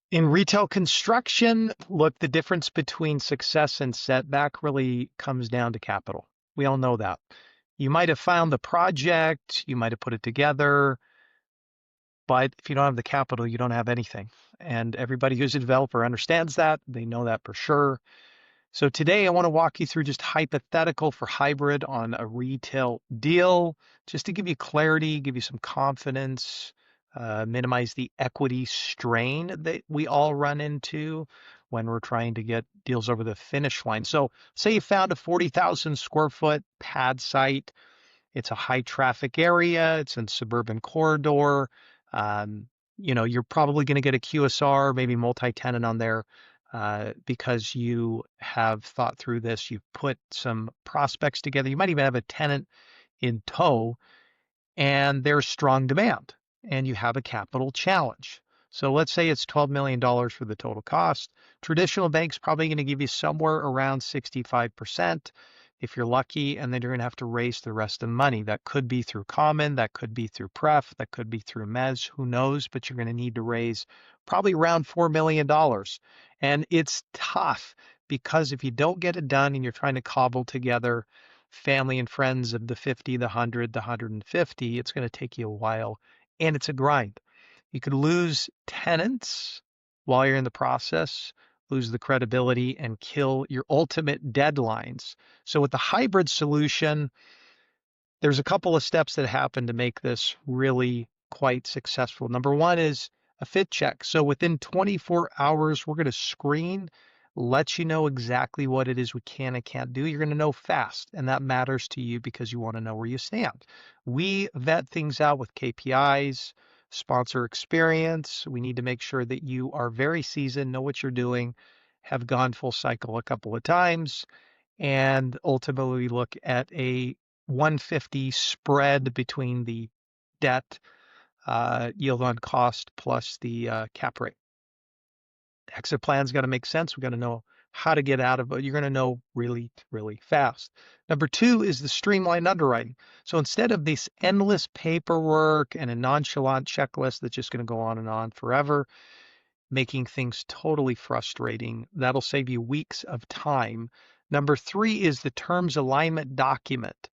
In retail construction, look, the difference between success and setback really comes down to capital. We all know that. You might have found the project, you might have put it together, but if you don't have the capital, you don't have anything. And everybody who's a developer understands that. They know that for sure. So today I want to walk you through just hypothetical for hybrid on a retail deal, just to give you clarity, give you some confidence, minimize the equity strain that we all run into when we're trying to get deals over the finish line. So say you found a 40,000 square foot pad site. It's a high traffic area. It's in suburban corridor. Um, you're probably going to get a QSR, maybe multi-tenant on there because you have thought through this. You've put some prospects together. You might even have a tenant in tow, and there's strong demand, and you have a capital challenge. So let's say it's $12 million for the total cost. Traditional banks probably going to give you somewhere around 65% if you're lucky, and then you're going to have to raise the rest of the money. That could be through common, that could be through pref, that could be through mezz, who knows, but you're going to need to raise probably around $4 million. And it's tough because if you don't get it done and you're trying to cobble together family and friends of the 50, the 100, the 150, it's going to take you a while and it's a grind. You could lose tenants while you're in the process, lose the credibility, and kill your ultimate deadlines. So, with the hybrid solution, there's a couple of steps that happen to make this really quite successful. Number one is a fit check. So, within 24 hours, we're going to screen, let you know exactly what it is we can and can't do. You're going to know fast, and that matters to you because you want to know where you stand. We vet things out with KPIs, sponsor experience. We need to make sure that you are very seasoned, know what you're doing, have gone full cycle a couple of times, and ultimately look at a 150 spread between the debt yield on cost plus the cap rate. Exit plan's got to make sense. We've got to know how to get out of it. You're going to know really, really fast. Number two is the streamlined underwriting. So instead of this endless paperwork and a nonchalant checklist that's just going to go on and on forever, making things totally frustrating, that'll save you weeks of time. Number three is the terms alignment document.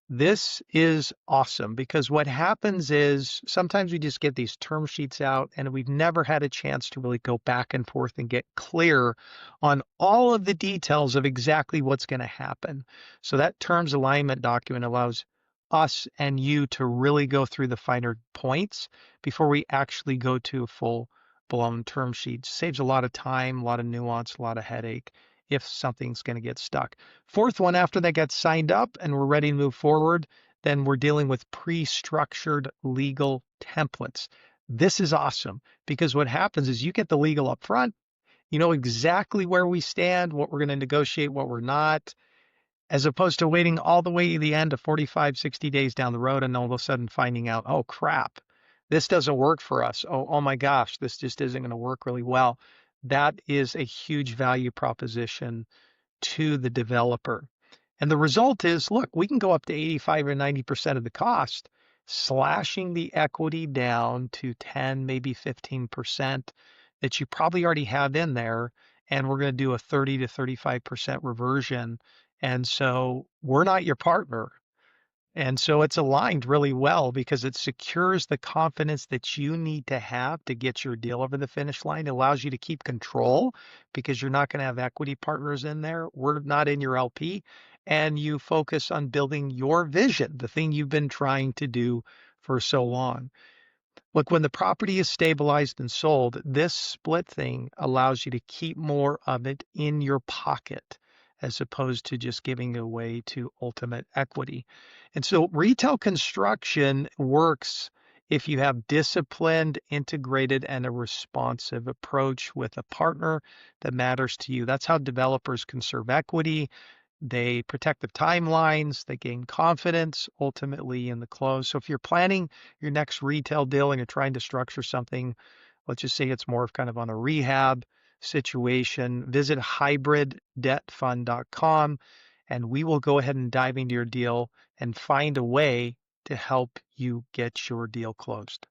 This is awesome because what happens is sometimes we just get these term sheets out and we've never had a chance to really go back and forth and get clear on all of the details of exactly what's going to happen. So that terms alignment document allows us and you to really go through the finer points before we actually go to a full blown term sheet. Saves a lot of time, a lot of nuance, a lot of headache if something's going to get stuck. Fourth one, after they get signed up and we're ready to move forward, then we're dealing with pre-structured legal templates. This is awesome because what happens is you get the legal up front, you know exactly where we stand, what we're going to negotiate, what we're not, as opposed to waiting all the way to the end of 45, 60 days down the road and all of a sudden finding out, oh crap, this doesn't work for us. Oh my gosh, this just isn't going to work really well. That is a huge value proposition to the developer. And the result is, look, we can go up to 85 or 90% of the cost, slashing the equity down to 10, maybe 15% that you probably already have in there. And we're going to do a 30 to 35% reversion. And so we're not your partner. And so it's aligned really well because it secures the confidence that you need to have to get your deal over the finish line. It allows you to keep control because you're not going to have equity partners in there. We're not in your LP. And you focus on building your vision, the thing you've been trying to do for so long. Look, when the property is stabilized and sold, this split thing allows you to keep more of it in your pocket as opposed to just giving away to ultimate equity. And so retail construction works if you have disciplined, integrated, and a responsive approach with a partner that matters to you. That's how developers conserve equity. They protect the timelines, they gain confidence ultimately in the close. So if you're planning your next retail deal and you're trying to structure something, let's just say it's more of kind of on a rehab situation, visit hybriddebtfund.com and we will go ahead and dive into your deal and find a way to help you get your deal closed.